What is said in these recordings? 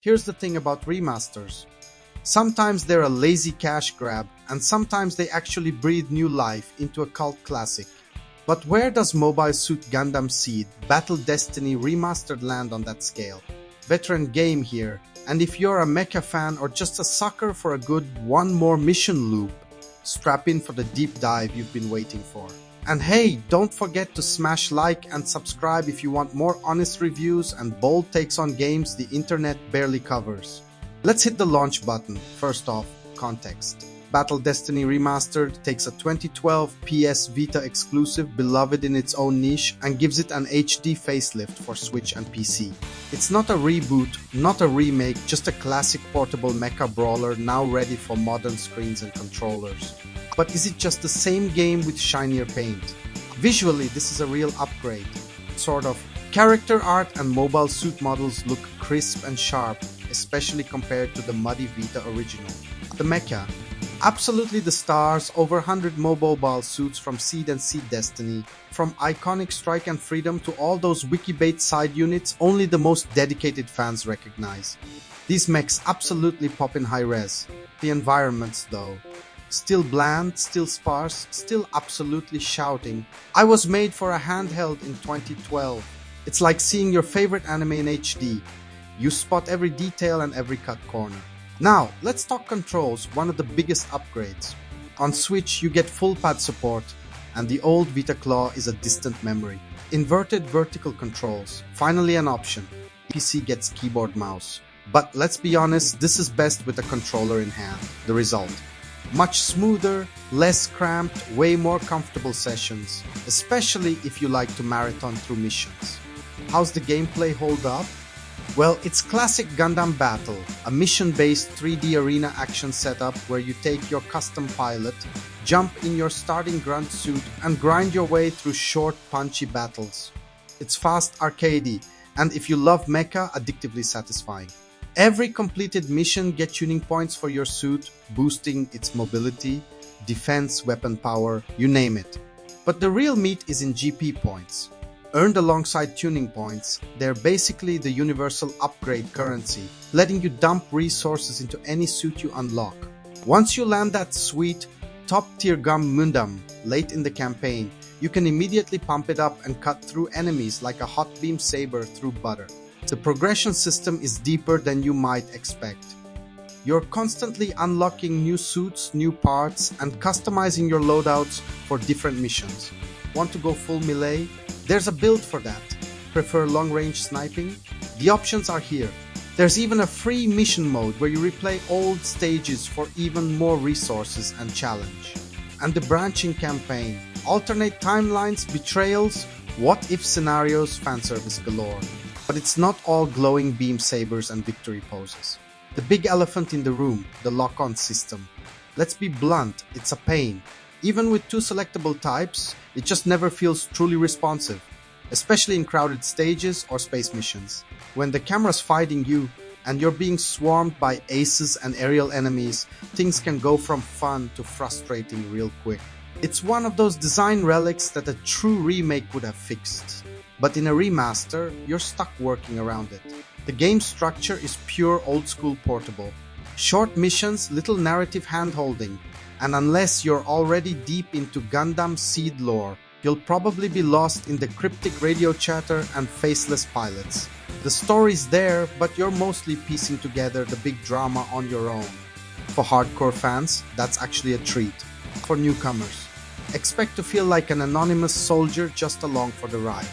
Here's the thing about remasters. Sometimes they're a lazy cash grab, and sometimes they actually breathe new life into a cult classic. But where does Mobile Suit Gundam Seed Battle Destiny Remastered land on that scale? Veteran game here, and if you're a mecha fan or just a sucker for a good one more mission loop, strap in for the deep dive you've been waiting for. And hey, don't forget to smash like and subscribe if you want more honest reviews and bold takes on games the internet barely covers. Let's hit the launch button. First off, context. Battle Destiny Remastered takes a 2012 PS Vita exclusive beloved in its own niche and gives it an HD facelift for Switch and PC. It's not a reboot, not a remake, just a classic portable mecha brawler now ready for modern screens and controllers. But is it just the same game with shinier paint? Visually, this is a real upgrade. Sort of. Character art and mobile suit models look crisp and sharp, especially compared to the muddy Vita original. The mecha. Absolutely the stars, over 100 mobile suits from Seed and Seed Destiny, from iconic Strike and Freedom to all those wikibait side units only the most dedicated fans recognize. These mechs absolutely pop in high res. The environments though. Still bland, still sparse, still absolutely shouting. I was made for a handheld in 2012. It's like seeing your favorite anime in HD. You spot every detail and every cut corner. Now, let's talk controls, one of the biggest upgrades. On Switch, you get full pad support, and the old Vita Claw is a distant memory. Inverted vertical controls, finally an option. PC gets keyboard mouse. But let's be honest, this is best with a controller in hand. The result. Much smoother, less cramped, way more comfortable sessions, especially if you like to marathon through missions. How's the gameplay hold up? Well, it's classic Gundam Battle, a mission-based 3D arena action setup where you take your custom pilot, jump in your starting grunt suit, and grind your way through short, punchy battles. It's fast, arcadey, and if you love mecha, addictively satisfying. Every completed mission gets tuning points for your suit, boosting its mobility, defense, weapon power, you name it. But the real meat is in GP points. Earned alongside tuning points, they're basically the universal upgrade currency, letting you dump resources into any suit you unlock. Once you land that sweet, top-tier Gundam late in the campaign, you can immediately pump it up and cut through enemies like a hot beam saber through butter. The progression system is deeper than you might expect. You're constantly unlocking new suits, new parts, and customizing your loadouts for different missions. Want to go full melee? There's a build for that. Prefer long-range sniping? The options are here. There's even a free mission mode where you replay old stages for even more resources and challenge. And the branching campaign. Alternate timelines, betrayals, what-if scenarios, fanservice galore. But it's not all glowing beam sabers and victory poses. The big elephant in the room, the lock-on system. Let's be blunt, it's a pain. Even with two selectable types, it just never feels truly responsive, especially in crowded stages or space missions. When the camera's fighting you and you're being swarmed by aces and aerial enemies, things can go from fun to frustrating real quick. It's one of those design relics that a true remake would have fixed. But in a remaster, you're stuck working around it. The game structure is pure old-school portable. Short missions, little narrative handholding, and unless you're already deep into Gundam Seed lore, you'll probably be lost in the cryptic radio chatter and faceless pilots. The story's there, but you're mostly piecing together the big drama on your own. For hardcore fans, that's actually a treat. For newcomers, expect to feel like an anonymous soldier just along for the ride.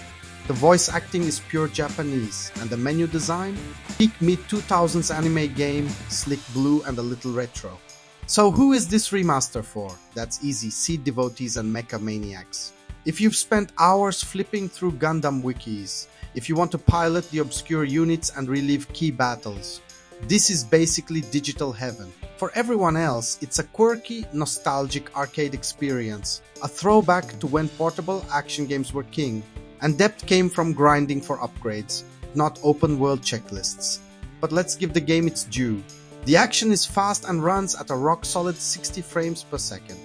The voice acting is pure Japanese, and the menu design? Peak mid-2000s anime game, slick blue and a little retro. So who is this remaster for? That's easy, Seed devotees and mecha maniacs. If you've spent hours flipping through Gundam wikis, if you want to pilot the obscure units and relive key battles, this is basically digital heaven. For everyone else, it's a quirky, nostalgic arcade experience, a throwback to when portable action games were king, and depth came from grinding for upgrades, not open-world checklists. But let's give the game its due. The action is fast and runs at a rock-solid 60 frames per second.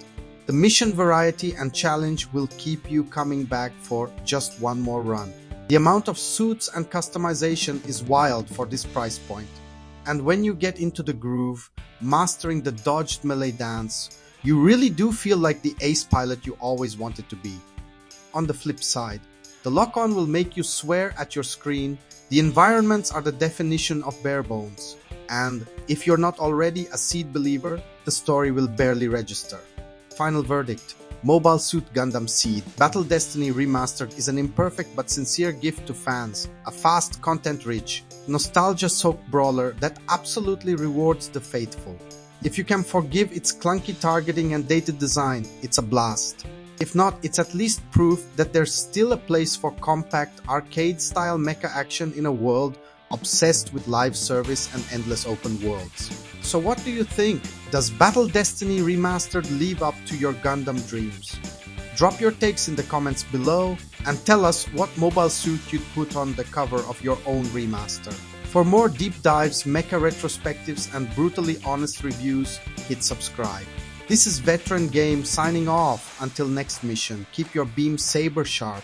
The mission variety and challenge will keep you coming back for just one more run. The amount of suits and customization is wild for this price point. And when you get into the groove, mastering the dodged melee dance, you really do feel like the ace pilot you always wanted to be. On the flip side, the lock-on will make you swear at your screen, the environments are the definition of bare bones, and if you're not already a Seed believer, the story will barely register. Final verdict. Mobile Suit Gundam Seed Battle Destiny Remastered is an imperfect but sincere gift to fans, a fast, content-rich, nostalgia-soaked brawler that absolutely rewards the faithful. If you can forgive its clunky targeting and dated design, it's a blast. If not, it's at least proof that there's still a place for compact, arcade-style mecha action in a world obsessed with live service and endless open worlds. So what do you think? Does Battle Destiny Remastered live up to your Gundam dreams? Drop your takes in the comments below and tell us what mobile suit you'd put on the cover of your own remaster. For more deep dives, mecha retrospectives, and brutally honest reviews, hit subscribe. This is Veteran Game signing off. Until next mission, keep your beam saber sharp